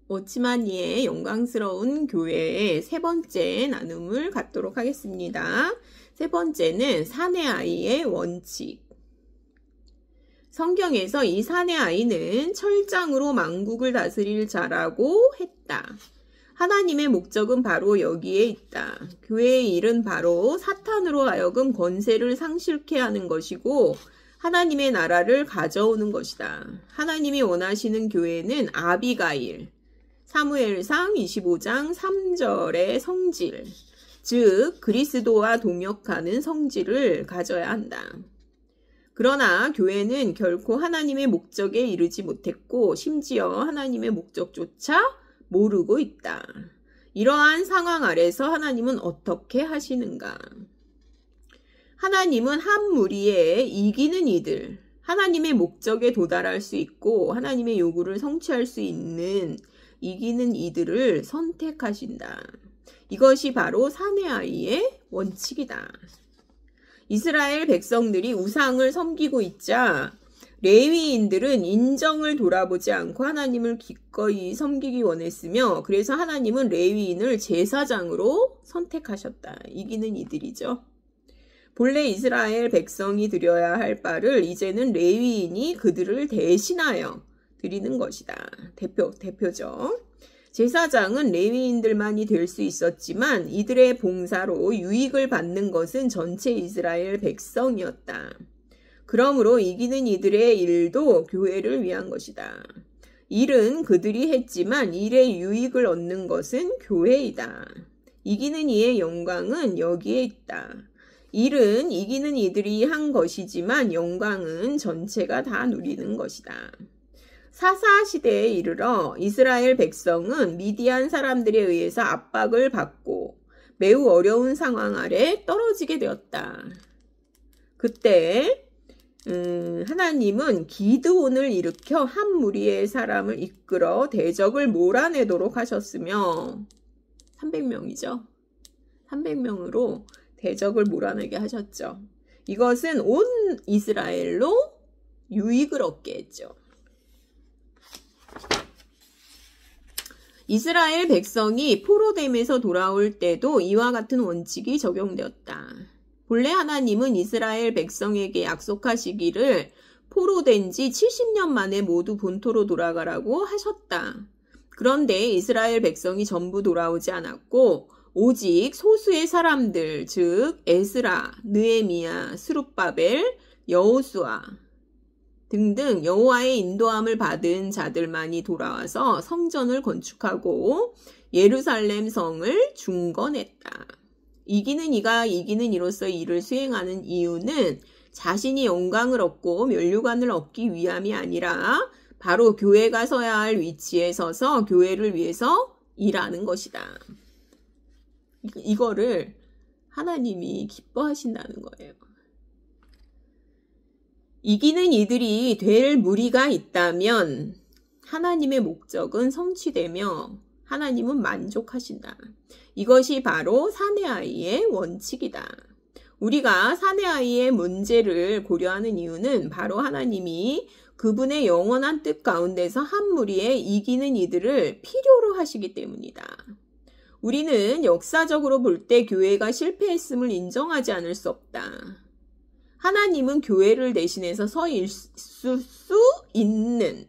오치마니의 영광스러운 교회의 세 번째 나눔을 갖도록 하겠습니다. 세 번째는 사내 아이의 원칙. 성경에서 이 사내 아이는 철장으로 만국을 다스릴 자라고 했다. 하나님의 목적은 바로 여기에 있다. 교회의 일은 바로 사탄으로 하여금 권세를 상실케 하는 것이고 하나님의 나라를 가져오는 것이다. 하나님이 원하시는 교회는 아비가일, 사무엘상 25장 3절의 성질, 즉 그리스도와 동역하는 성질을 가져야 한다. 그러나 교회는 결코 하나님의 목적에 이르지 못했고 심지어 하나님의 목적조차 모르고 있다. 이러한 상황 아래서 하나님은 어떻게 하시는가? 하나님은 한 무리에 이기는 이들, 하나님의 목적에 도달할 수 있고 하나님의 요구를 성취할 수 있는 이기는 이들을 선택하신다. 이것이 바로 사내 아이의 원칙이다. 이스라엘 백성들이 우상을 섬기고 있자 레위인들은 인정을 돌아보지 않고 하나님을 기꺼이 섬기기 원했으며 그래서 하나님은 레위인을 제사장으로 선택하셨다. 이기는 이들이죠. 본래 이스라엘 백성이 드려야 할 바를 이제는 레위인이 그들을 대신하여 드리는 것이다. 대표죠. 제사장은 레위인들만이 될 수 있었지만 이들의 봉사로 유익을 받는 것은 전체 이스라엘 백성이었다. 그러므로 이기는 이들의 일도 교회를 위한 것이다. 일은 그들이 했지만 일의 유익을 얻는 것은 교회이다. 이기는 이의 영광은 여기에 있다. 일은 이기는 이들이 한 것이지만 영광은 전체가 다 누리는 것이다. 사사 시대에 이르러 이스라엘 백성은 미디안 사람들에 의해서 압박을 받고 매우 어려운 상황 아래 떨어지게 되었다. 그때 하나님은 기드온을 일으켜 한 무리의 사람을 이끌어 대적을 몰아내도록 하셨으며 300명이죠. 300명으로 대적을 몰아내게 하셨죠. 이것은 온 이스라엘로 유익을 얻게 했죠. 이스라엘 백성이 포로됨에서 돌아올 때도 이와 같은 원칙이 적용되었다. 본래 하나님은 이스라엘 백성에게 약속하시기를 포로된 지 70년 만에 모두 본토로 돌아가라고 하셨다. 그런데 이스라엘 백성이 전부 돌아오지 않았고 오직 소수의 사람들, 즉 에스라, 느헤미야, 스룹바벨, 여호수아 등등 여호와의 인도함을 받은 자들만이 돌아와서 성전을 건축하고 예루살렘 성을 중건했다. 이기는 이가 이기는 이로서 일을 수행하는 이유는 자신이 영광을 얻고 면류관을 얻기 위함이 아니라 바로 교회가 서야 할 위치에 서서 교회를 위해서 일하는 것이다. 이거를 하나님이 기뻐하신다는 거예요. 이기는 이들이 될 무리가 있다면 하나님의 목적은 성취되며 하나님은 만족하신다. 이것이 바로 사내 아이의 원칙이다. 우리가 사내 아이의 문제를 고려하는 이유는 바로 하나님이 그분의 영원한 뜻 가운데서 한 무리의 이기는 이들을 필요로 하시기 때문이다. 우리는 역사적으로 볼 때 교회가 실패했음을 인정하지 않을 수 없다. 하나님은 교회를 대신해서 서 있을 수 있는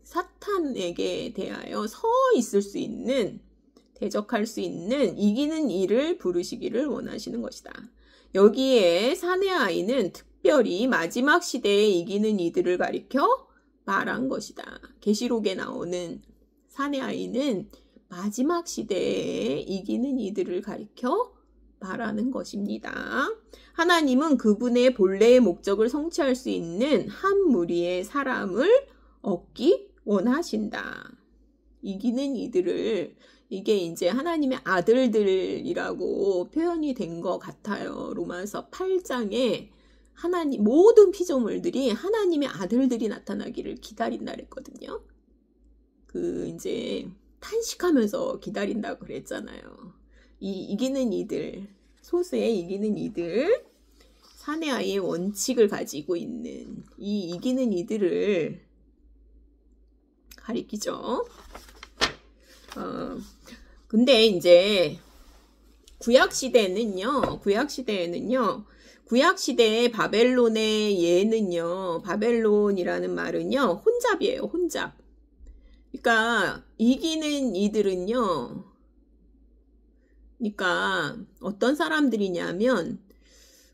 사탄에게 대하여 서 있을 수 있는 대적할 수 있는 이기는 이를 부르시기를 원하시는 것이다. 여기에 사내 아이는 특별히 마지막 시대에 이기는 이들을 가리켜 말한 것이다. 계시록에 나오는 사내 아이는 마지막 시대에 이기는 이들을 가리켜 말하는 것입니다. 하나님은 그분의 본래의 목적을 성취할 수 있는 한 무리의 사람을 얻기 원하신다. 이기는 이들을 이게 이제 하나님의 아들들이라고 표현이 된 것 같아요. 로마서 8장에 하나님 모든 피조물들이 하나님의 아들들이 나타나기를 기다린다 그랬거든요. 이제 탄식하면서 기다린다고 그랬잖아요. 이기는 이들, 소수의 이기는 이들, 사내 아이의 원칙을 가지고 있는 이 이기는 이들을 가리키죠. 근데 이제 구약시대에는요, 구약시대의 바벨론의 예는요, 바벨론이라는 말은요, 혼잡이에요, 혼잡. 그러니까, 이기는 이들은요, 그러니까, 어떤 사람들이냐면,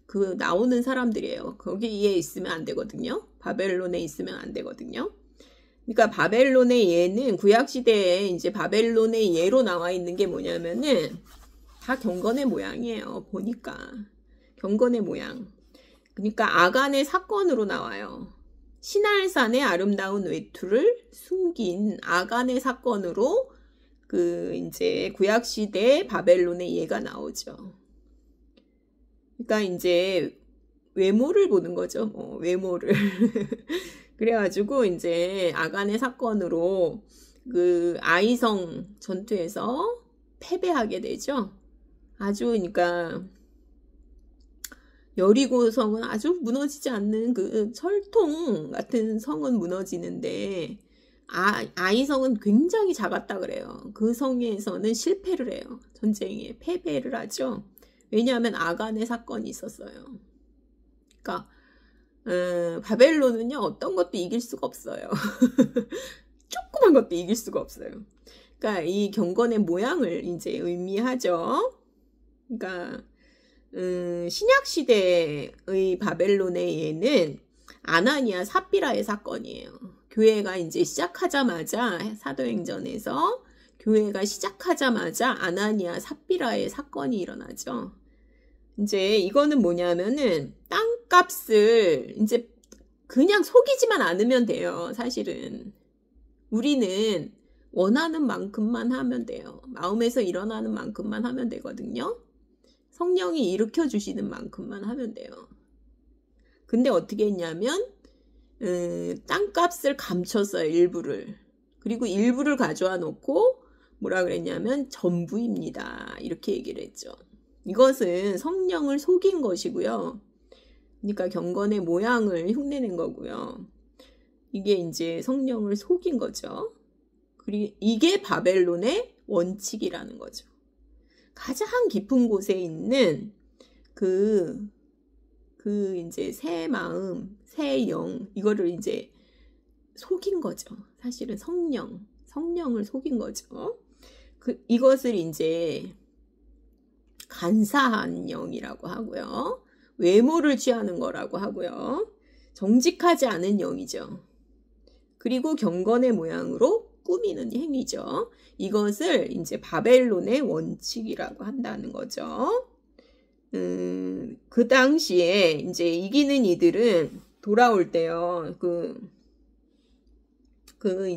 그, 나오는 사람들이에요. 거기에 있으면 안 되거든요. 바벨론에 있으면 안 되거든요. 그러니까, 바벨론의 예는, 구약시대에 이제 바벨론의 예로 나와 있는 게 뭐냐면은, 다 경건의 모양이에요. 보니까. 경건의 모양. 그러니까 아간의 사건으로 나와요. 시날산의 아름다운 외투를 숨긴 아간의 사건으로 그 이제 구약시대 바벨론의 예가 나오죠. 그러니까 이제 외모를 보는 거죠. 뭐 외모를. 그래가지고 이제 아간의 사건으로 그 아이성 전투에서 패배하게 되죠. 아주 그러니까 여리고 성은 아주 무너지지 않는 그 철통 같은 성은 무너지는데 아이성은 굉장히 작았다 그래요. 그 성에서는 실패를 해요. 전쟁에 패배를 하죠. 왜냐하면 아간의 사건이 있었어요. 그러니까 바벨론은요 어떤 것도 이길 수가 없어요. 조그만 것도 이길 수가 없어요. 그러니까 이 경건의 모양을 이제 의미하죠. 그러니까 신약시대의 바벨론의 예는 아나니아 삽비라의 사건이에요. 교회가 이제 시작하자마자 사도행전에서 교회가 시작하자마자 아나니아 삽비라의 사건이 일어나죠. 이제 이거는 뭐냐면은 땅값을 이제 그냥 속이지만 않으면 돼요. 사실은 우리는 원하는 만큼만 하면 돼요. 마음에서 일어나는 만큼만 하면 되거든요. 성령이 일으켜 주시는 만큼만 하면 돼요. 근데 어떻게 했냐면 땅값을 감췄어요. 일부를. 그리고 일부를 가져와 놓고 뭐라 그랬냐면 전부입니다. 이렇게 얘기를 했죠. 이것은 성령을 속인 것이고요. 그러니까 경건의 모양을 흉내낸 거고요. 이게 이제 성령을 속인 거죠. 그리고 이게 바벨론의 원칙이라는 거죠. 가장 깊은 곳에 있는 그 이제 새 마음, 새 영, 이거를 이제 속인 거죠. 사실은 성령을 속인 거죠. 이것을 이제 간사한 영이라고 하고요. 외모를 취하는 거라고 하고요. 정직하지 않은 영이죠. 그리고 경건의 모양으로 꾸미는 행위죠. 이것을 이제 바벨론의 원칙이라고 한다는 거죠. 그 당시에 이제 이기는 이들은 돌아올 때요.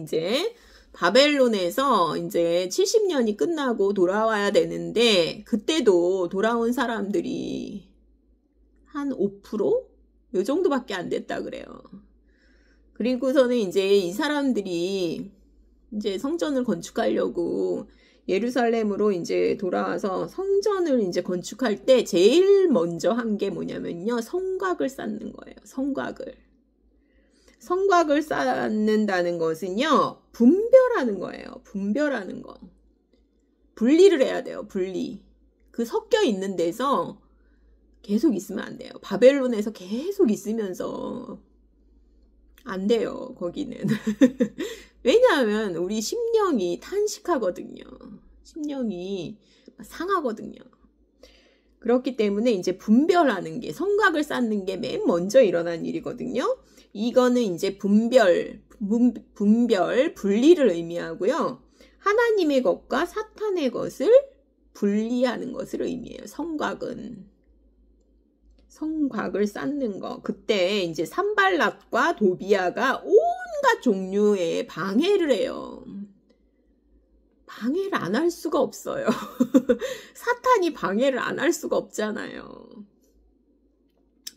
이제 바벨론에서 이제 70년이 끝나고 돌아와야 되는데 그때도 돌아온 사람들이 한 5%? 요 정도밖에 안 됐다 그래요. 그리고서는 이제 이 사람들이 이제 성전을 건축하려고 예루살렘으로 이제 돌아와서 성전을 이제 건축할 때 제일 먼저 한 게 뭐냐면요. 성곽을 쌓는 거예요. 성곽을 쌓는다는 것은요. 분별하는 거예요. 분별하는 거. 분리를 해야 돼요. 분리. 그 섞여 있는 데서 계속 있으면 안 돼요. 바벨론에서 계속 있으면서 안 돼요. 거기는. 왜냐하면 우리 심령이 탄식하거든요. 심령이 상하거든요. 그렇기 때문에 이제 분별하는 게 성곽을 쌓는 게 맨 먼저 일어난 일이거든요. 이거는 이제 분별, 분리를 의미하고요. 하나님의 것과 사탄의 것을 분리하는 것을 의미해요. 성곽을 쌓는 거. 그때 이제 산발락과 도비아가 온갖 종류의 방해를 해요. 방해를 안 할 수가 없어요. 사탄이 방해를 안 할 수가 없잖아요.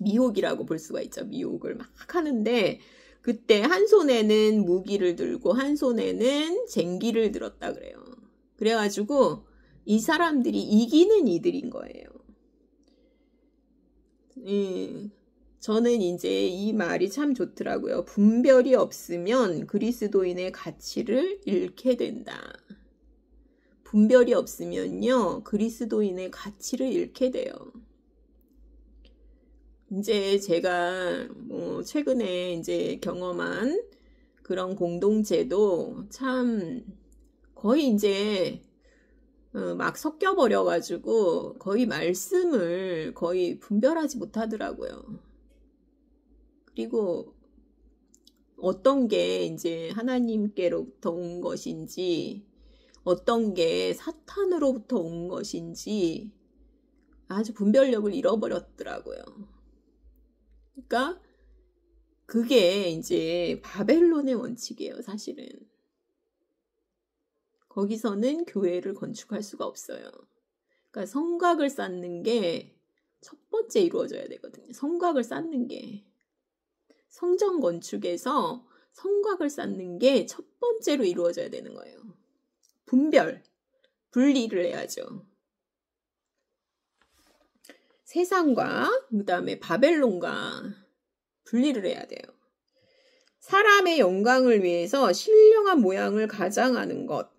미혹이라고 볼 수가 있죠. 미혹을 막 하는데 그때 한 손에는 무기를 들고 한 손에는 쟁기를 들었다 그래요. 그래가지고 이 사람들이 이기는 이들인 거예요. 저는 이제 이 말이 참 좋더라고요. 분별이 없으면 그리스도인의 가치를 잃게 된다. 분별이 없으면요, 그리스도인의 가치를 잃게 돼요. 이제 제가 최근에 이제 경험한 그런 공동체도 참 거의 이제 막 섞여버려가지고 거의 말씀을 거의 분별하지 못하더라고요. 그리고 어떤 게 이제 하나님께로부터 온 것인지, 어떤 게 사탄으로부터 온 것인지 아주 분별력을 잃어버렸더라고요. 그러니까 그게 이제 바벨론의 원칙이에요, 사실은. 거기서는 교회를 건축할 수가 없어요. 그러니까 성곽을 쌓는 게 첫 번째 이루어져야 되거든요. 성곽을 쌓는 게. 성전 건축에서 성곽을 쌓는 게 첫 번째로 이루어져야 되는 거예요. 분리를 해야죠. 세상과 그다음에 바벨론과 분리를 해야 돼요. 사람의 영광을 위해서 신령한 모양을 가장하는 것.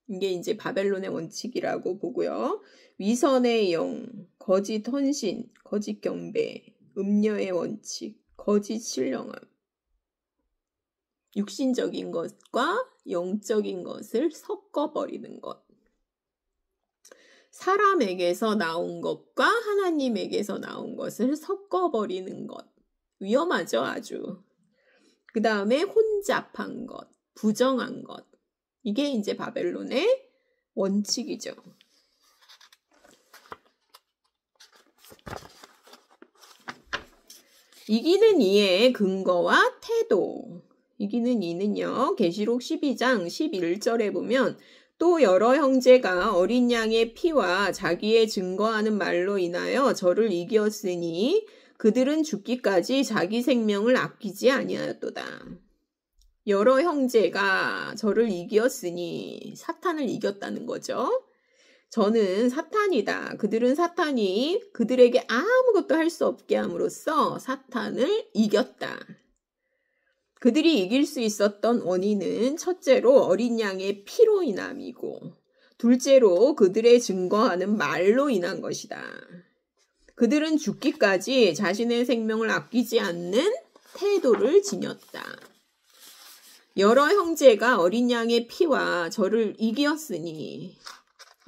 이게 이제 바벨론의 원칙이라고 보고요. 위선의 영, 거짓 헌신, 거짓 경배, 음녀의 원칙, 거짓 신령함. 육신적인 것과 영적인 것을 섞어버리는 것. 사람에게서 나온 것과 하나님에게서 나온 것을 섞어버리는 것. 위험하죠, 아주. 그 다음에 혼잡한 것, 부정한 것. 이게 이제 바벨론의 원칙이죠. 이기는 이의 근거와 태도. 이기는 이는요, 계시록 12장 11절에 보면 또 여러 형제가 어린 양의 피와 자기의 증거하는 말로 인하여 저를 이겼으니 그들은 죽기까지 자기 생명을 아끼지 아니하였도다. 여러 형제가 저를 이겼으니 사탄을 이겼다는 거죠. 저는 사탄이다. 그들은 사탄이 그들에게 아무것도 할 수 없게 함으로써 사탄을 이겼다. 그들이 이길 수 있었던 원인은 첫째로 어린 양의 피로 인함이고 둘째로 그들의 증거하는 말로 인한 것이다. 그들은 죽기까지 자신의 생명을 아끼지 않는 태도를 지녔다. 여러 형제가 어린 양의 피와 저를 이겼으니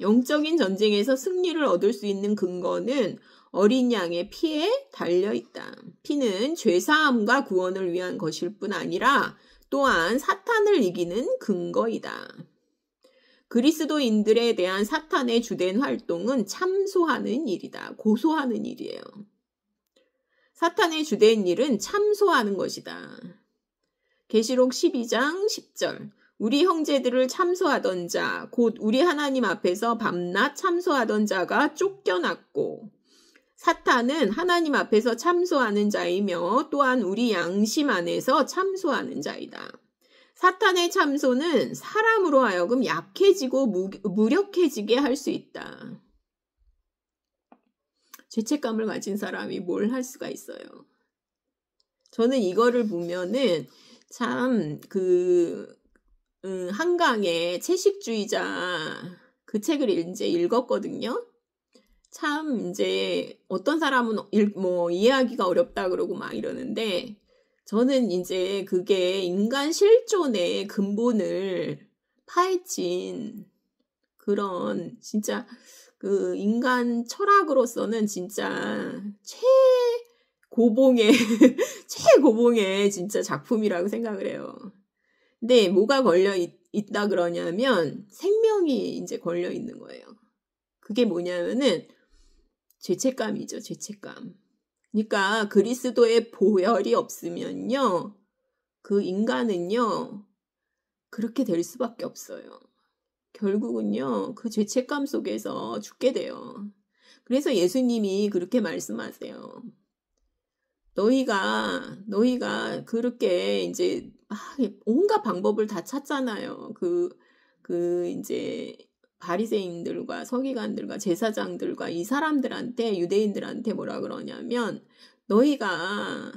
영적인 전쟁에서 승리를 얻을 수 있는 근거는 어린 양의 피에 달려있다. 피는 죄사함과 구원을 위한 것일 뿐 아니라 또한 사탄을 이기는 근거이다. 그리스도인들에 대한 사탄의 주된 활동은 참소하는 일이다. 고소하는 일이에요. 사탄의 주된 일은 참소하는 것이다. 계시록 12장 10절. 우리 형제들을 참소하던 자, 곧 우리 하나님 앞에서 밤낮 참소하던 자가 쫓겨났고 사탄은 하나님 앞에서 참소하는 자이며 또한 우리 양심 안에서 참소하는 자이다. 사탄의 참소는 사람으로 하여금 약해지고 무력해지게 할 수 있다. 죄책감을 가진 사람이 뭘 할 수가 있어요. 저는 이거를 보면은 참 한강의 채식주의자 그 책을 이제 읽었거든요. 참 이제 어떤 사람은 이해하기가 어렵다 그러고 막 이러는데 저는 이제 그게 인간 실존의 근본을 파헤친 그런 진짜 그 인간 철학으로서는 진짜 최고봉의 진짜 작품이라고 생각을 해요. 근데 뭐가 걸려 있다 그러냐면 생명이 이제 걸려 있는 거예요. 그게 뭐냐면은 죄책감이죠, 죄책감. 그러니까 그리스도의 보혈이 없으면요, 그 인간은요, 그렇게 될 수밖에 없어요. 결국은요, 그 죄책감 속에서 죽게 돼요. 그래서 예수님이 그렇게 말씀하세요. 너희가 그렇게 이제 온갖 방법을 다 찾잖아요. 이제 바리새인들과 서기관들과 제사장들과 이 사람들한테 유대인들한테 뭐라 그러냐면 너희가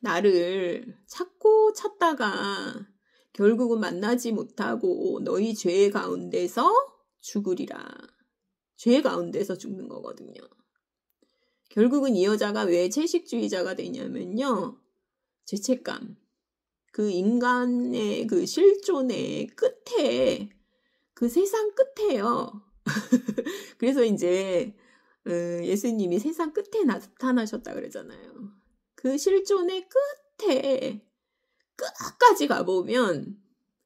나를 찾고 찾다가 결국은 만나지 못하고 너희 죄 가운데서 죽으리라. 죄 가운데서 죽는 거거든요. 결국은 이 여자가 왜 채식주의자가 되냐면요. 죄책감. 그 인간의 그 실존의 끝에, 그 세상 끝에요. 그래서 이제 예수님이 세상 끝에 나타나셨다 그러잖아요. 그 실존의 끝에 끝까지 가보면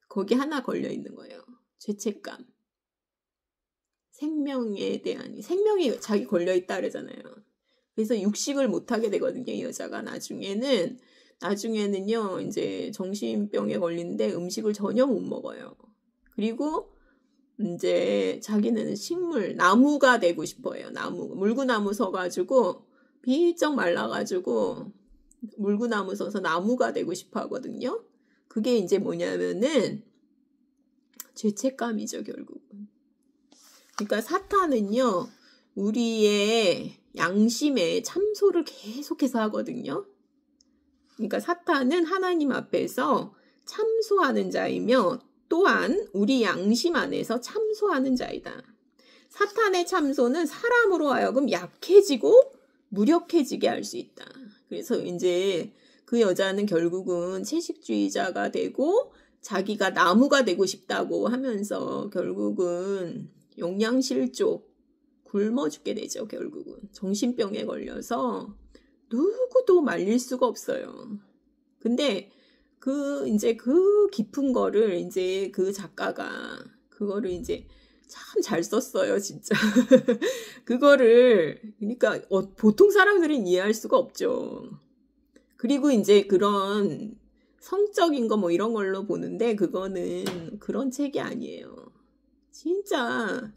거기 하나 걸려 있는 거예요. 죄책감. 생명에 대한, 생명이 자기 걸려 있다 그러잖아요. 그래서 육식을 못 하게 되거든요. 이 여자가 나중에는요, 이제 정신병에 걸리는데 음식을 전혀 못 먹어요. 그리고 이제 자기는 식물, 나무가 되고 싶어요. 물구나무 서가지고 비쩍 말라가지고 물구나무 서서 나무가 되고 싶어 하거든요. 그게 이제 뭐냐면은 죄책감이죠, 결국은. 그러니까 사탄은요, 우리의 양심에 참소를 계속해서 하거든요. 그러니까 사탄은 하나님 앞에서 참소하는 자이며 또한 우리 양심 안에서 참소하는 자이다. 사탄의 참소는 사람으로 하여금 약해지고 무력해지게 할 수 있다. 그래서 이제 그 여자는 결국은 채식주의자가 되고 자기가 나무가 되고 싶다고 하면서 결국은 영양실조, 굶어 죽게 되죠. 결국은 정신병에 걸려서 누구도 말릴 수가 없어요. 근데 이제 그 깊은 거를 이제 그 작가가 그거를 이제 참 잘 썼어요, 진짜. 그거를 그러니까 보통 사람들은 이해할 수가 없죠. 그리고 이제 그런 성적인 거 뭐 이런 걸로 보는데 그거는 그런 책이 아니에요. 진짜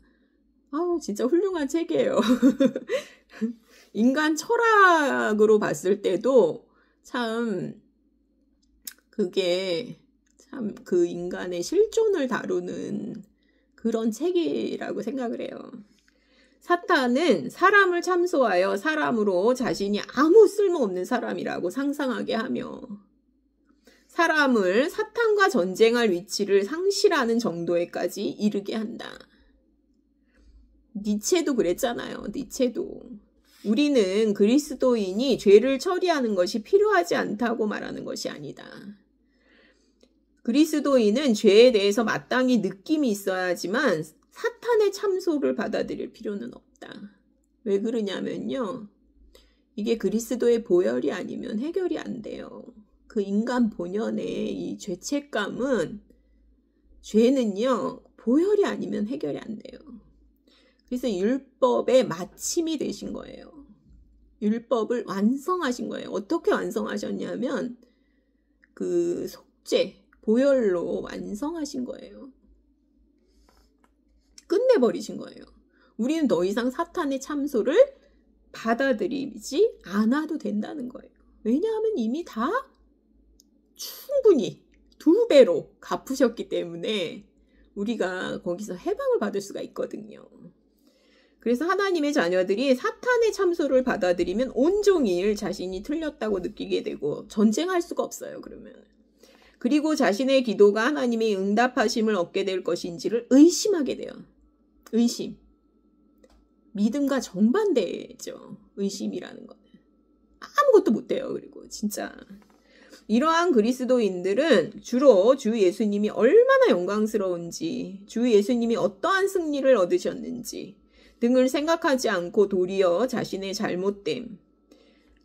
진짜 훌륭한 책이에요. 인간 철학으로 봤을 때도 참 그게 참 그 인간의 실존을 다루는 그런 책이라고 생각을 해요. 사탄은 사람을 참소하여 사람으로 자신이 아무 쓸모없는 사람이라고 상상하게 하며 사람을 사탄과 전쟁할 위치를 상실하는 정도에까지 이르게 한다. 니체도 그랬잖아요. 니체도. 우리는 그리스도인이 죄를 처리하는 것이 필요하지 않다고 말하는 것이 아니다. 그리스도인은 죄에 대해서 마땅히 느낌이 있어야지만 사탄의 참소를 받아들일 필요는 없다. 왜 그러냐면요. 이게 그리스도의 보혈이 아니면 해결이 안 돼요. 그 인간 본연의 이 죄는요. 보혈이 아니면 해결이 안 돼요. 그래서 율법의 마침이 되신 거예요. 율법을 완성하신 거예요. 어떻게 완성하셨냐면 그 속죄, 보혈로 완성하신 거예요. 끝내버리신 거예요. 우리는 더 이상 사탄의 참소를 받아들이지 않아도 된다는 거예요. 왜냐하면 이미 다 충분히 2배로 갚으셨기 때문에 우리가 거기서 해방을 받을 수가 있거든요. 그래서 하나님의 자녀들이 사탄의 참소를 받아들이면 온종일 자신이 틀렸다고 느끼게 되고 전쟁할 수가 없어요. 그러면. 그리고 자신의 기도가 하나님의 응답하심을 얻게 될 것인지를 의심하게 돼요. 의심. 믿음과 정반대죠. 의심이라는 거는. 아무것도 못해요. 그리고 진짜. 이러한 그리스도인들은 주로 주 예수님이 얼마나 영광스러운지, 주 예수님이 어떠한 승리를 얻으셨는지 등을 생각하지 않고 도리어 자신의 잘못됨,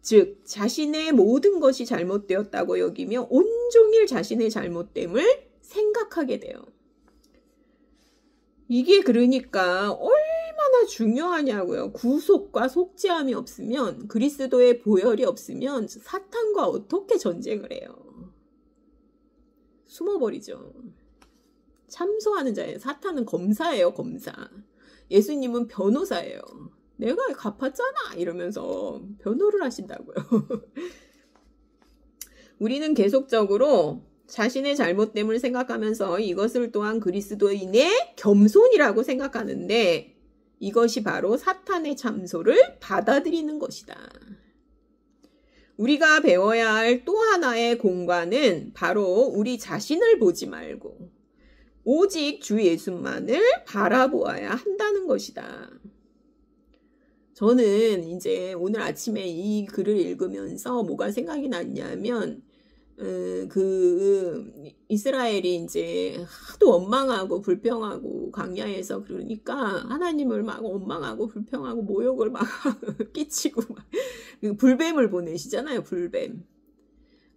즉 자신의 모든 것이 잘못되었다고 여기며 온종일 자신의 잘못됨을 생각하게 돼요. 이게 그러니까 얼마나 중요하냐고요. 구속과 속죄함이 없으면, 그리스도의 보혈이 없으면 사탄과 어떻게 전쟁을 해요. 숨어버리죠. 참소하는 자예요. 사탄은 검사예요. 검사. 예수님은 변호사예요. 내가 갚았잖아 이러면서 변호를 하신다고요. 우리는 계속적으로 자신의 잘못됨을 생각하면서 이것을 또한 그리스도인의 겸손이라고 생각하는데 이것이 바로 사탄의 참소를 받아들이는 것이다. 우리가 배워야 할 또 하나의 공과는 바로 우리 자신을 보지 말고 오직 주 예수만을 바라보아야 한다는 것이다. 저는 이제 오늘 아침에 이 글을 읽으면서 뭐가 생각이 났냐면 이스라엘이 이제 하도 원망하고 불평하고 광야에서 그러니까 하나님을 막 원망하고 불평하고 모욕을 막 끼치고 막 불뱀을 보내시잖아요. 불뱀.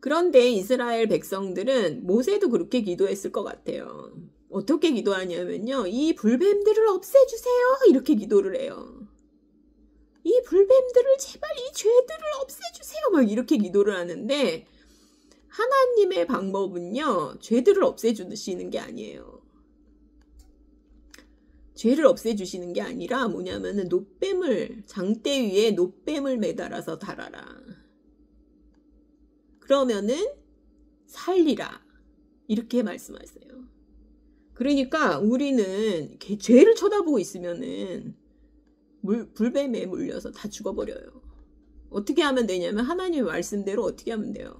그런데 이스라엘 백성들은 모세도 그렇게 기도했을 것 같아요. 어떻게 기도하냐면요. 이 불뱀들을 없애주세요. 이렇게 기도를 해요. 이 불뱀들을 제발 이 죄들을 없애주세요. 막 이렇게 기도를 하는데 하나님의 방법은요. 죄들을 없애주시는 게 아니에요. 죄를 없애주시는 게 아니라 뭐냐면은 놋뱀을 장대 위에 놋뱀을 매달아서 달아라. 그러면은 살리라. 이렇게 말씀하세요. 그러니까 우리는 죄를 쳐다보고 있으면은 불뱀에 물려서 다 죽어버려요. 어떻게 하면 되냐면 하나님의 말씀대로 어떻게 하면 돼요?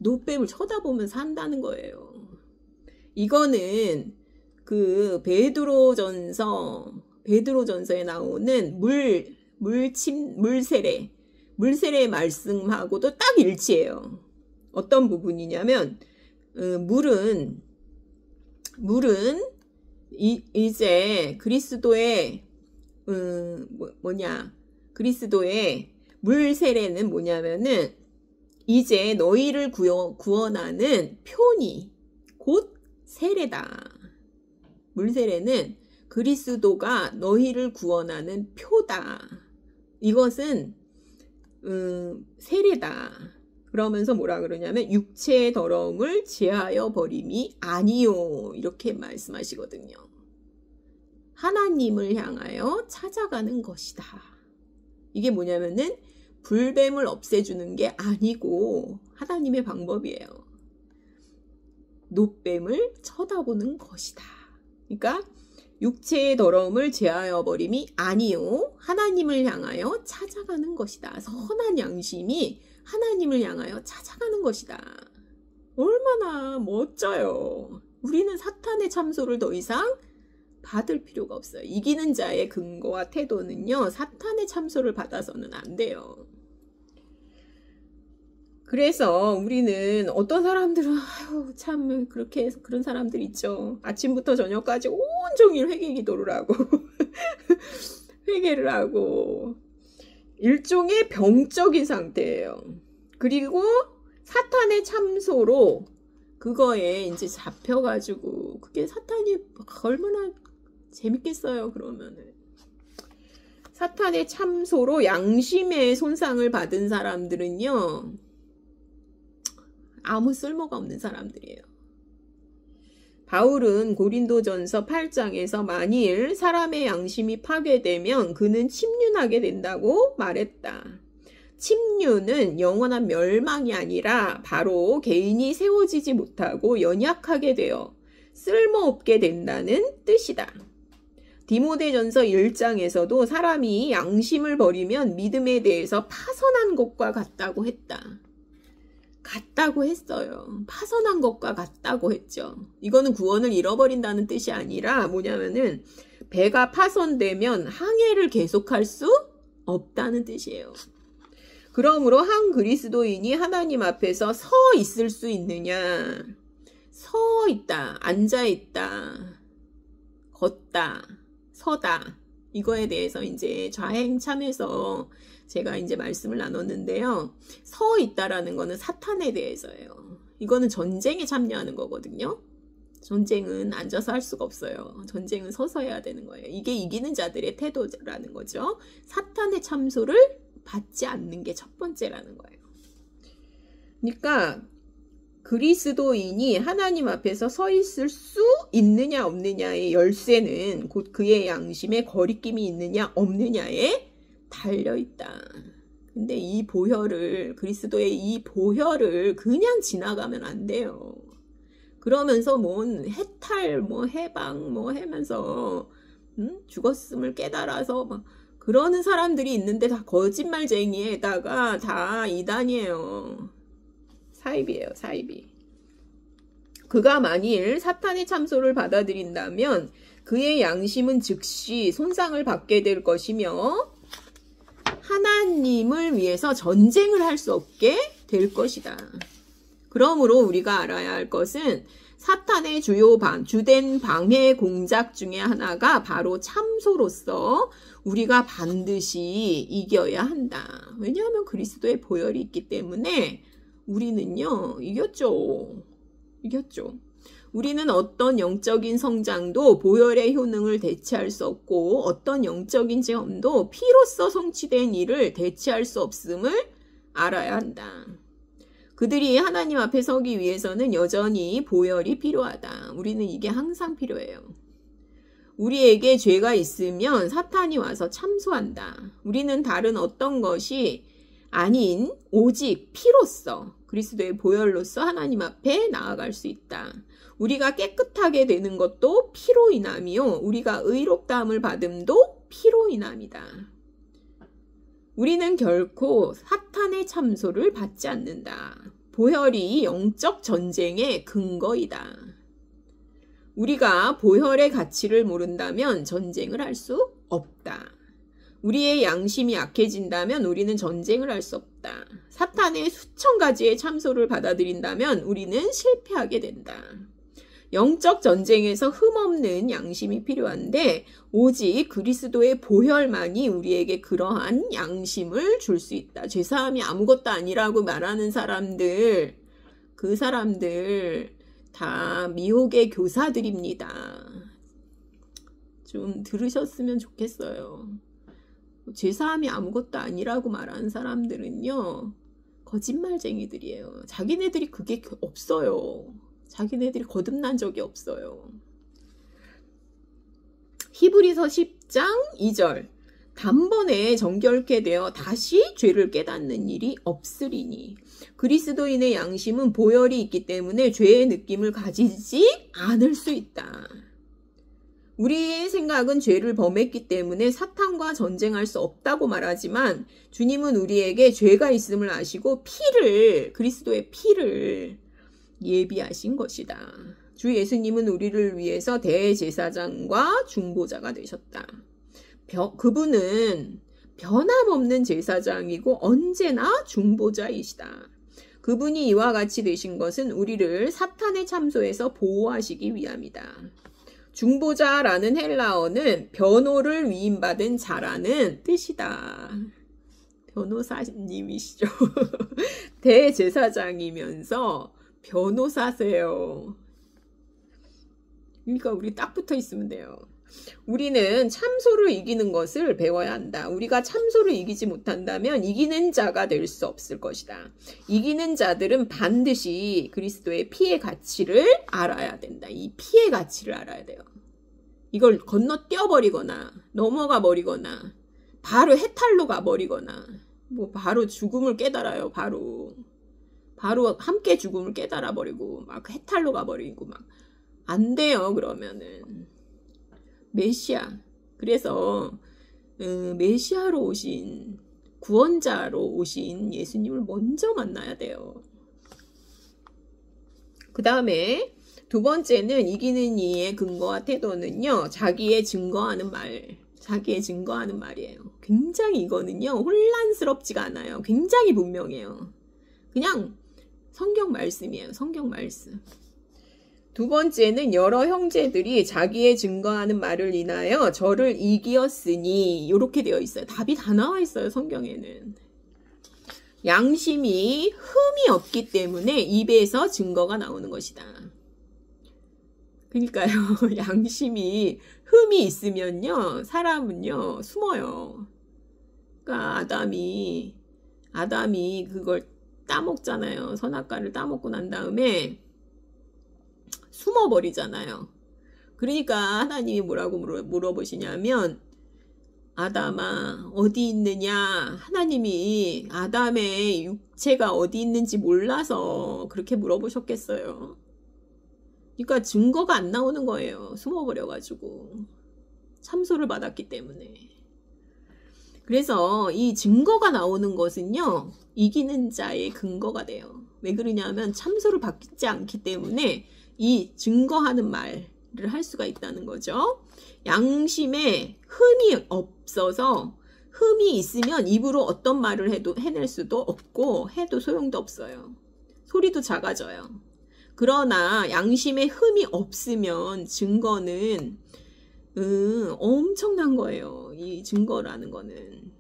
놋뱀을 쳐다보면 산다는 거예요. 이거는 그 베드로전서에 나오는 물세례 말씀하고도 딱 일치해요. 어떤 부분이냐면 물은 이제 그리스도의 그리스도의 물세례는 뭐냐면은 이제 너희를 구원하는 표니 곧 세례다. 물세례는 그리스도가 너희를 구원하는 표다. 이것은 세례다. 그러면서 뭐라 그러냐면 육체의 더러움을 제하여 버림이 아니요. 이렇게 말씀하시거든요. 하나님을 향하여 찾아가는 것이다. 이게 뭐냐면은 불뱀을 없애주는 게 아니고 하나님의 방법이에요. 놋뱀을 쳐다보는 것이다. 그러니까 육체의 더러움을 제하여 버림이 아니요. 하나님을 향하여 찾아가는 것이다. 선한 양심이 하나님을 향하여 찾아가는 것이다. 얼마나 멋져요. 우리는 사탄의 참소를 더 이상 받을 필요가 없어요. 이기는 자의 근거와 태도는요. 사탄의 참소를 받아서는 안 돼요. 그래서 우리는 어떤 사람들은 참 그런 사람들 있죠. 아침부터 저녁까지 온종일 회개 기도를 하고 회개를 하고 일종의 병적인 상태예요. 그리고 사탄의 참소로 그거에 이제 잡혀가지고 그게 사탄이 얼마나 재밌겠어요. 그러면은 사탄의 참소로 양심의 손상을 받은 사람들은요. 아무 쓸모가 없는 사람들이에요. 바울은 고린도전서 8장에서 만일 사람의 양심이 파괴되면 그는 침륜하게 된다고 말했다. 침륜은 영원한 멸망이 아니라 바로 개인이 세워지지 못하고 연약하게 되어 쓸모없게 된다는 뜻이다. 디모데전서 1장에서도 사람이 양심을 버리면 믿음에 대해서 파선한 것과 같다고 했다. 같다고 했어요. 파선한 것과 같다고 했죠. 이거는 구원을 잃어버린다는 뜻이 아니라 뭐냐면은 배가 파손되면 항해를 계속할 수 없다는 뜻이에요. 그러므로 한 그리스도인이 하나님 앞에서 서 있을 수 있느냐? 서 있다, 앉아 있다, 걷다, 서다. 이거에 대해서 이제 좌행참에서 제가 이제 말씀을 나눴는데요. 서 있다라는 거는 사탄에 대해서예요. 이거는 전쟁에 참여하는 거거든요. 전쟁은 앉아서 할 수가 없어요. 전쟁은 서서 해야 되는 거예요. 이게 이기는 자들의 태도라는 거죠. 사탄의 참소를 받지 않는 게 첫 번째라는 거예요. 그러니까 그리스도인이 하나님 앞에서 서 있을 수 있느냐 없느냐의 열쇠는 곧 그의 양심에 거리낌이 있느냐 없느냐에 달려있다. 근데 이 보혈을 그리스도의 이 보혈을 그냥 지나가면 안 돼요. 그러면서 뭔 해탈 해방 하면서 죽었음을 깨달아서 막 그러는 사람들이 있는데 다 거짓말쟁이에다가 다 이단이에요. 사이비예요, 사이비. 그가 만일 사탄의 참소를 받아들인다면 그의 양심은 즉시 손상을 받게 될 것이며 하나님을 위해서 전쟁을 할 수 없게 될 것이다. 그러므로 우리가 알아야 할 것은 사탄의 주된 방해 공작 중에 하나가 바로 참소로서 우리가 반드시 이겨야 한다. 왜냐하면 그리스도의 보혈이 있기 때문에 우리는요, 이겼죠. 우리는 어떤 영적인 성장도 보혈의 효능을 대체할 수 없고 어떤 영적인 체험도 피로써 성취된 일을 대체할 수 없음을 알아야 한다. 그들이 하나님 앞에 서기 위해서는 여전히 보혈이 필요하다. 우리는 이게 항상 필요해요. 우리에게 죄가 있으면 사탄이 와서 참소한다. 우리는 다른 어떤 것이 아닌 오직 피로써 그리스도의 보혈로서 하나님 앞에 나아갈 수 있다. 우리가 깨끗하게 되는 것도 피로 인함이요. 우리가 의롭다함을 받음도 피로 인함이다. 우리는 결코 사탄의 참소를 받지 않는다. 보혈이 영적 전쟁의 근거이다. 우리가 보혈의 가치를 모른다면 전쟁을 할 수 없다. 우리의 양심이 약해진다면 우리는 전쟁을 할 수 없다. 사탄의 수천 가지의 참소를 받아들인다면 우리는 실패하게 된다. 영적 전쟁에서 흠없는 양심이 필요한데 오직 그리스도의 보혈만이 우리에게 그러한 양심을 줄 수 있다. 죄사함이 아무것도 아니라고 말하는 사람들, 그 사람들 다 미혹의 교사들입니다. 좀 들으셨으면 좋겠어요. 죄사함이 아무것도 아니라고 말하는 사람들은요, 거짓말쟁이들이에요. 자기네들이 그게 없어요. 자기네들이 거듭난 적이 없어요. 히브리서 10장 2절 단번에 정결케 되어 다시 죄를 깨닫는 일이 없으리니 그리스도인의 양심은 보혈이 있기 때문에 죄의 느낌을 가지지 않을 수 있다. 우리의 생각은 죄를 범했기 때문에 사탄과 전쟁할 수 없다고 말하지만 주님은 우리에게 죄가 있음을 아시고 그리스도의 피를 예비하신 것이다. 주 예수님은 우리를 위해서 대제사장과 중보자가 되셨다. 그분은 변함없는 제사장이고 언제나 중보자이시다. 그분이 이와 같이 되신 것은 우리를 사탄의 참소에서 보호하시기 위함이다. 중보자라는 헬라어는 변호를 위임받은 자라는 뜻이다. 변호사님이시죠. 대제사장이면서 변호사세요. 그러니까 우리 딱 붙어 있으면 돼요. 우리는 참소를 이기는 것을 배워야 한다. 우리가 참소를 이기지 못한다면 이기는 자가 될 수 없을 것이다. 이기는 자들은 반드시 그리스도의 피의 가치를 알아야 된다. 이 피의 가치를 알아야 돼요. 이걸 건너뛰어버리거나 넘어가 버리거나 바로 해탈로 가버리거나 뭐 바로 죽음을 깨달아요. 바로 함께 죽음을 깨달아 버리고 막 해탈로 가버리고 막 안 돼요. 그러면은 메시아, 그래서 메시아로 오신 구원자로 오신 예수님을 먼저 만나야 돼요. 그 다음에 두 번째는 이기는 이의 근거와 태도는요, 자기의 증거하는 말이에요. 굉장히 이거는요 혼란스럽지가 않아요. 굉장히 분명해요. 그냥 성경 말씀이에요. 성경 말씀. 두 번째는 여러 형제들이 자기의 증거하는 말을 인하여 저를 이기었으니 이렇게 되어 있어요. 답이 다 나와 있어요. 성경에는. 양심이 흠이 없기 때문에 입에서 증거가 나오는 것이다. 그러니까요. 양심이 흠이 있으면요. 사람은요. 숨어요. 그러니까 아담이 그걸 따먹잖아요. 선악과를 따먹고 난 다음에 숨어버리잖아요. 그러니까 하나님이 뭐라고 물어보시냐면 아담아 어디 있느냐. 하나님이 아담의 육체가 어디 있는지 몰라서 그렇게 물어보셨겠어요. 그러니까 증거가 안 나오는 거예요. 숨어버려가지고 참소를 받았기 때문에. 그래서 이 증거가 나오는 것은요, 이기는 자의 근거가 돼요. 왜 그러냐면 참소를 받지 않기 때문에 이 증거하는 말을 할 수가 있다는 거죠. 양심에 흠이 없어서, 흠이 있으면 입으로 어떤 말을 해도 해낼 수도 없고 해도 소용도 없어요. 소리도 작아져요. 그러나 양심에 흠이 없으면 증거는 엄청난 거예요. 이 증거라는 거는.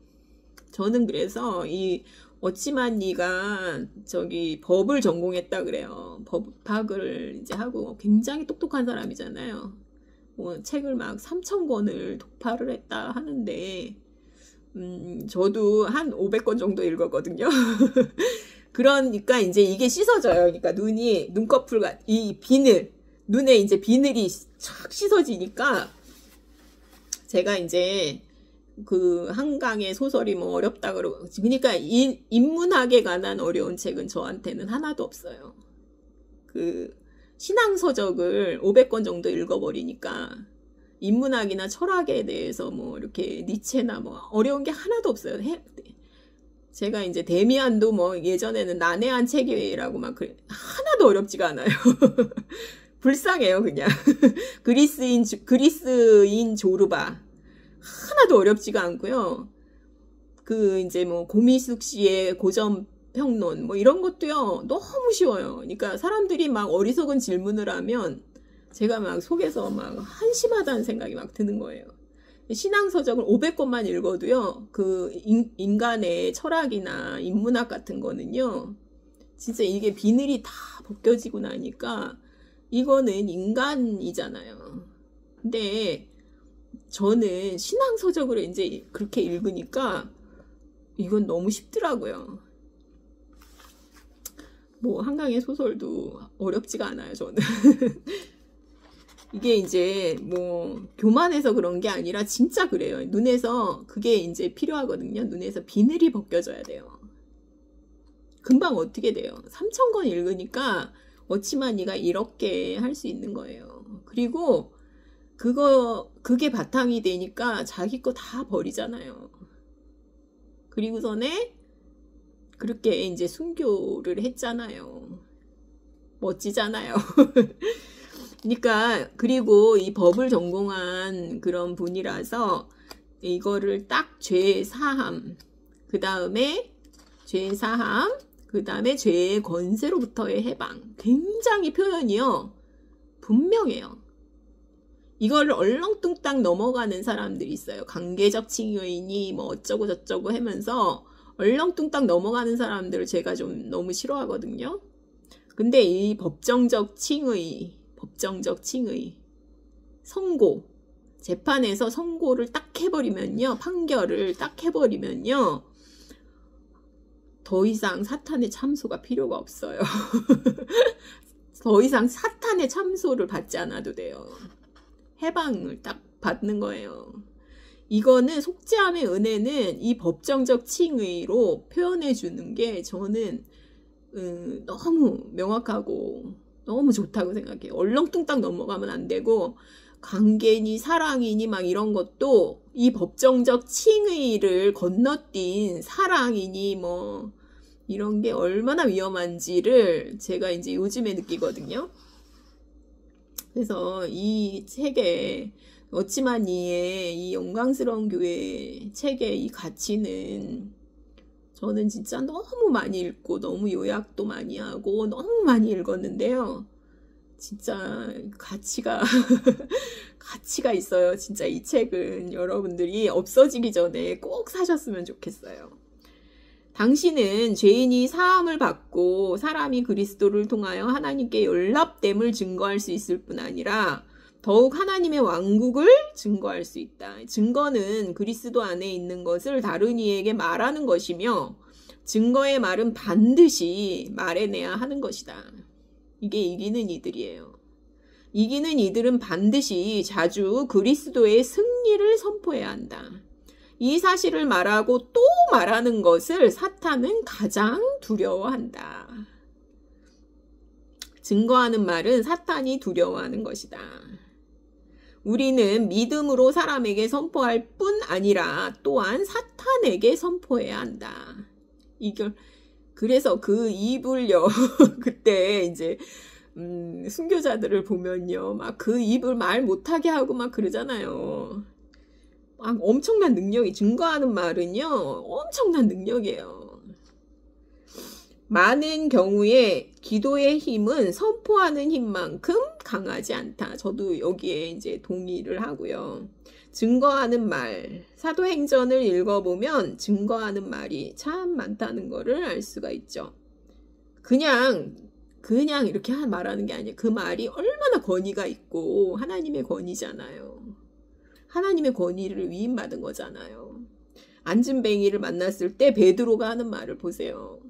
저는 그래서 이 어찌만 니가 저기 법을 전공했다 그래요. 법학을 이제 하고 굉장히 똑똑한 사람이잖아요. 뭐 책을 막 3,000권을 독파를 했다 하는데 저도 한 500권 정도 읽었거든요. 그러니까 이제 이게 씻어져요. 그러니까 눈꺼풀, 이 비늘, 눈에 이제 비늘이 촥 씻어지니까 제가 이제 그 한강의 소설이 뭐 어렵다 그러고, 그러니까 인문학에 관한 어려운 책은 저한테는 하나도 없어요. 그 신앙서적을 500권 정도 읽어버리니까 인문학이나 철학에 대해서 뭐 이렇게 니체나 뭐 어려운 게 하나도 없어요. 제가 이제 데미안도 뭐 예전에는 난해한 책이라고 막 그래. 하나도 어렵지가 않아요. 불쌍해요, 그냥. 그리스인 조르바. 하나도 어렵지가 않고요. 그 이제 뭐 고미숙 씨의 고전 평론 뭐 이런 것도요. 너무 쉬워요. 그러니까 사람들이 막 어리석은 질문을 하면 제가 막 속에서 막 한심하다는 생각이 막 드는 거예요. 신앙서적을 500권만 읽어도요, 그 인간의 철학이나 인문학 같은 거는요, 진짜 이게 비늘이 다 벗겨지고 나니까 이거는 인간이잖아요. 근데 저는 신앙서적으로 이제 그렇게 읽으니까 이건 너무 쉽더라고요. 뭐 한강의 소설도 어렵지가 않아요, 저는. 이게 이제 뭐 교만해서 그런 게 아니라 진짜 그래요. 눈에서 그게 이제 필요하거든요. 눈에서 비늘이 벗겨져야 돼요. 금방 어떻게 돼요? 3,000권 읽으니까 어찌만 니가 이렇게 할 수 있는 거예요. 그리고 그게 바탕이 되니까 자기 거 다 버리잖아요. 그리고서는 그렇게 이제 순교를 했잖아요. 멋지잖아요. 그러니까 그리고 이 법을 전공한 그런 분이라서 이거를 딱 죄 사함, 그 다음에 죄 사함, 그 다음에 죄의 권세로부터의 해방. 굉장히 표현이요, 분명해요. 이거를 얼렁뚱땅 넘어가는 사람들이 있어요. 관계적 칭의니 뭐 어쩌고 저쩌고 하면서 얼렁뚱땅 넘어가는 사람들을 제가 좀 너무 싫어하거든요. 근데 이 법정적 칭의, 선고, 재판에서 선고를 딱 해버리면요, 판결을 딱 해버리면요, 더 이상 사탄의 참소가 필요가 없어요. 더 이상 사탄의 참소를 받지 않아도 돼요. 해방을 딱 받는 거예요. 이거는 속죄함의 은혜는 이 법정적 칭의로 표현해 주는 게 저는 너무 명확하고 너무 좋다고 생각해요. 얼렁뚱땅 넘어가면 안 되고, 관계니 사랑이니 막 이런 것도 이 법정적 칭의를 건너뛴 사랑이니 뭐 이런 게 얼마나 위험한지를 제가 이제 요즘에 느끼거든요. 그래서 이 책에 어찌마니의 이 영광스러운 교회 책의 이 가치는 저는 진짜 너무 많이 읽고 너무 요약도 많이 하고 너무 많이 읽었는데요. 진짜 가치가 있어요. 진짜 이 책은 여러분들이 없어지기 전에 꼭 사셨으면 좋겠어요. 당신은 죄인이 사함을 받고 사람이 그리스도를 통하여 하나님께 연합됨을 증거할 수 있을 뿐 아니라 더욱 하나님의 왕국을 증거할 수 있다. 증거는 그리스도 안에 있는 것을 다른 이에게 말하는 것이며 증거의 말은 반드시 말해내야 하는 것이다. 이게 이기는 이들이에요. 이기는 이들은 반드시 자주 그리스도의 승리를 선포해야 한다. 이 사실을 말하고 또 말하는 것을 사탄은 가장 두려워한다. 증거하는 말은 사탄이 두려워하는 것이다. 우리는 믿음으로 사람에게 선포할 뿐 아니라 또한 사탄에게 선포해야 한다. 그래서 그 입을요, 그때 이제, 순교자들을 보면요, 막 그 입을 말 못하게 하고 막 그러잖아요. 막 엄청난 능력이, 증거하는 말은요, 엄청난 능력이에요. 많은 경우에 기도의 힘은 선포하는 힘만큼 강하지 않다. 저도 여기에 이제 동의를 하고요. 증거하는 말, 사도행전을 읽어보면 증거하는 말이 참 많다는 거를 알 수가 있죠. 그냥 이렇게 말하는 게 아니에요. 그 말이 얼마나 권위가 있고 하나님의 권위잖아요. 하나님의 권위를 위임받은 거잖아요. 안진뱅이를 만났을 때 베드로가 하는 말을 보세요.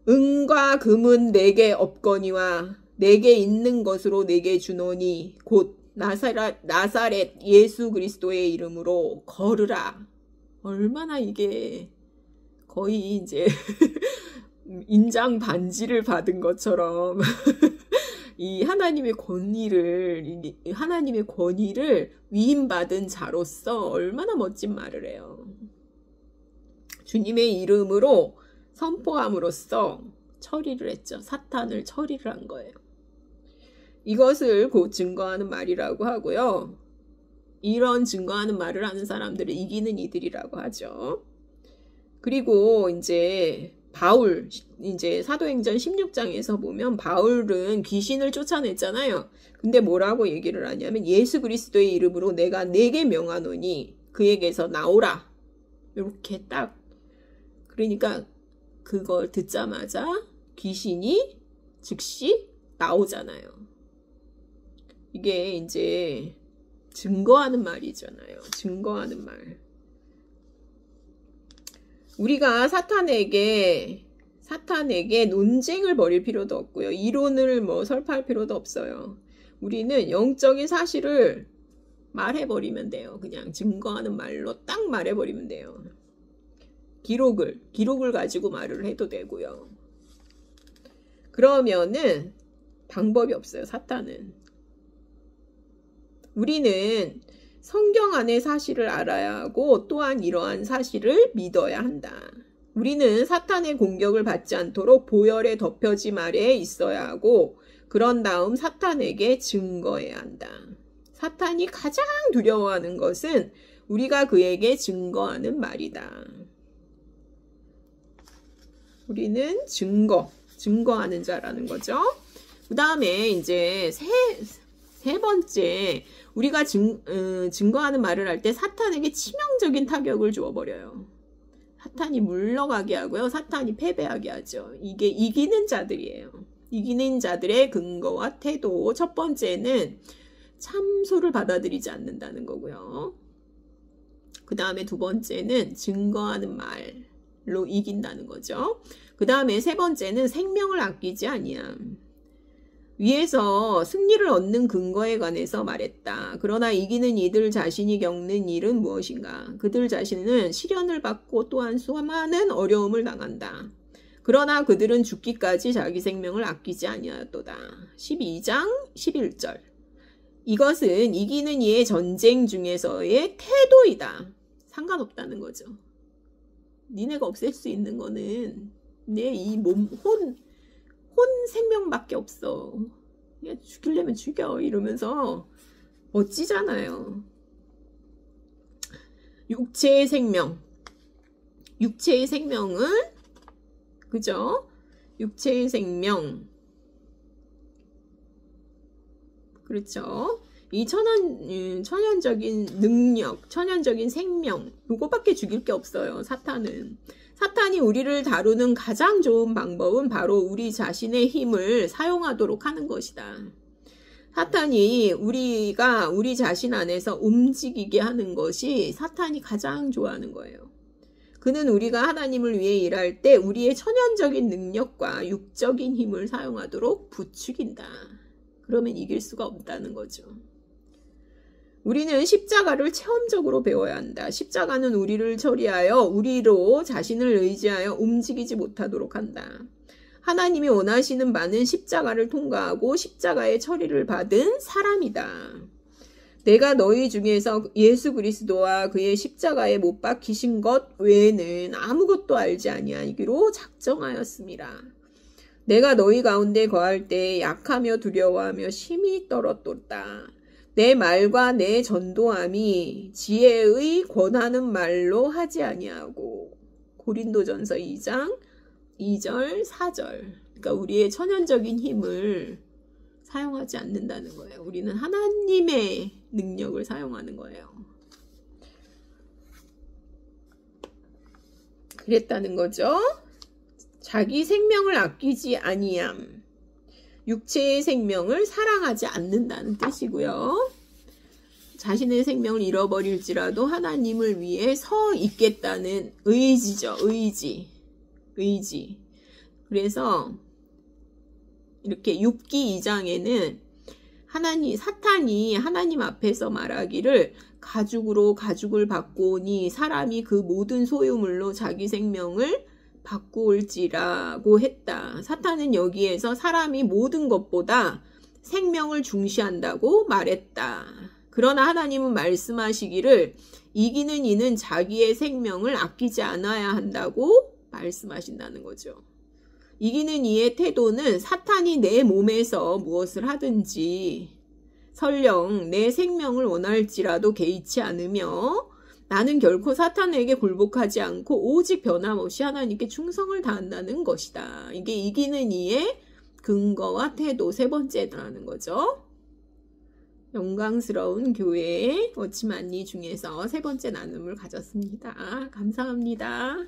은과 금은 내게 없거니와 내게 있는 것으로 내게 주노니 곧 나사렛 예수 그리스도의 이름으로 걸으라. 얼마나 이게 거의 이제 인장 반지를 받은 것처럼 이 하나님의 권위를 위임받은 자로서 얼마나 멋진 말을 해요. 주님의 이름으로 선포함으로써 처리를 했죠. 사탄을 처리를 한 거예요. 이것을 곧 증거하는 말이라고 하고요. 이런 증거하는 말을 하는 사람들을 이기는 이들이라고 하죠. 그리고 이제 바울, 이제 사도행전 16장에서 보면 바울은 귀신을 쫓아냈잖아요. 근데 뭐라고 얘기를 하냐면 예수 그리스도의 이름으로 내가 네게 명하노니 그에게서 나오라. 이렇게 딱. 그러니까 그걸 듣자마자 귀신이 즉시 나오잖아요. 이게 이제 증거하는 말이잖아요. 증거하는 말. 우리가 사탄에게 논쟁을 벌일 필요도 없고요. 이론을 설파할 필요도 없어요. 우리는 영적인 사실을 말해버리면 돼요. 그냥 증거하는 말로 딱 말해버리면 돼요. 기록을 가지고 말을 해도 되고요. 그러면은 방법이 없어요. 사탄은. 우리는 성경 안의 사실을 알아야 하고 또한 이러한 사실을 믿어야 한다. 우리는 사탄의 공격을 받지 않도록 보혈에 덮여짐 아래에 있어야 하고 그런 다음 사탄에게 증거해야 한다. 사탄이 가장 두려워하는 것은 우리가 그에게 증거하는 말이다. 우리는 증거하는 자라는 거죠. 그 다음에 이제 세 번째, 우리가 증거하는 말을 할 때 사탄에게 치명적인 타격을 주어버려요. 사탄이 물러가게 하고요. 사탄이 패배하게 하죠. 이게 이기는 자들이에요. 이기는 자들의 근거와 태도. 첫 번째는 참소를 받아들이지 않는다는 거고요. 그 다음에 두 번째는 증거하는 말로 이긴다는 거죠. 그 다음에 세 번째는 생명을 아끼지 아니함. 위에서 승리를 얻는 근거에 관해서 말했다. 그러나 이기는 이들 자신이 겪는 일은 무엇인가? 그들 자신은 시련을 받고 또한 수많은 어려움을 당한다. 그러나 그들은 죽기까지 자기 생명을 아끼지 아니하도다. 12장 11절. 이것은 이기는 이의 전쟁 중에서의 태도이다. 상관없다는 거죠. 니네가 없앨 수 있는 거는 내 이 몸, 혼 생명밖에 없어. 그냥 죽이려면 죽여. 이러면서 멋지잖아요. 육체의 생명은 그죠? 육체의 생명. 그렇죠. 이 천연적인 능력, 천연적인 생명, 이거밖에 죽일 게 없어요. 사탄이 우리를 다루는 가장 좋은 방법은 바로 우리 자신의 힘을 사용하도록 하는 것이다. 사탄이 우리가 우리 자신 안에서 움직이게 하는 것이 사탄이 가장 좋아하는 거예요. 그는 우리가 하나님을 위해 일할 때 우리의 천연적인 능력과 육적인 힘을 사용하도록 부추긴다. 그러면 이길 수가 없다는 거죠. 우리는 십자가를 체험적으로 배워야 한다. 십자가는 우리를 처리하여 우리로 자신을 의지하여 움직이지 못하도록 한다. 하나님이 원하시는 바는 십자가를 통과하고 십자가의 처리를 받은 사람이다. 내가 너희 중에서 예수 그리스도와 그의 십자가에 못 박히신 것 외에는 아무것도 알지 아니하기로 작정하였습니다. 내가 너희 가운데 거할 때 약하며 두려워하며 심히 떨었도다. 내 말과 내 전도함이 지혜의 권하는 말로 하지 아니하고. 고린도전서 2장 2절 4절. 그러니까 우리의 천연적인 힘을 사용하지 않는다는 거예요. 우리는 하나님의 능력을 사용하는 거예요. 그랬다는 거죠. 자기 생명을 아끼지 아니함. 육체의 생명을 사랑하지 않는다는 뜻이고요. 자신의 생명을 잃어버릴지라도 하나님을 위해 서 있겠다는 의지죠. 의지. 그래서 이렇게 욥기 2장에는 사탄이 하나님 앞에서 말하기를 가죽을 바꾸오니 사람이 그 모든 소유물로 자기 생명을 바꾸올지라고 했다. 사탄은 여기에서 사람이 모든 것보다 생명을 중시한다고 말했다. 그러나 하나님은 말씀하시기를 이기는 이는 자기의 생명을 아끼지 않아야 한다고 말씀하신다는 거죠. 이기는 이의 태도는 사탄이 내 몸에서 무엇을 하든지 설령 내 생명을 원할지라도 개의치 않으며 나는 결코 사탄에게 굴복하지 않고 오직 변함없이 하나님께 충성을 다한다는 것이다. 이게 이기는 이의 근거와 태도 세 번째라는 거죠. 영광스러운 교회의 워치만니 중에서 세 번째 나눔을 가졌습니다. 감사합니다.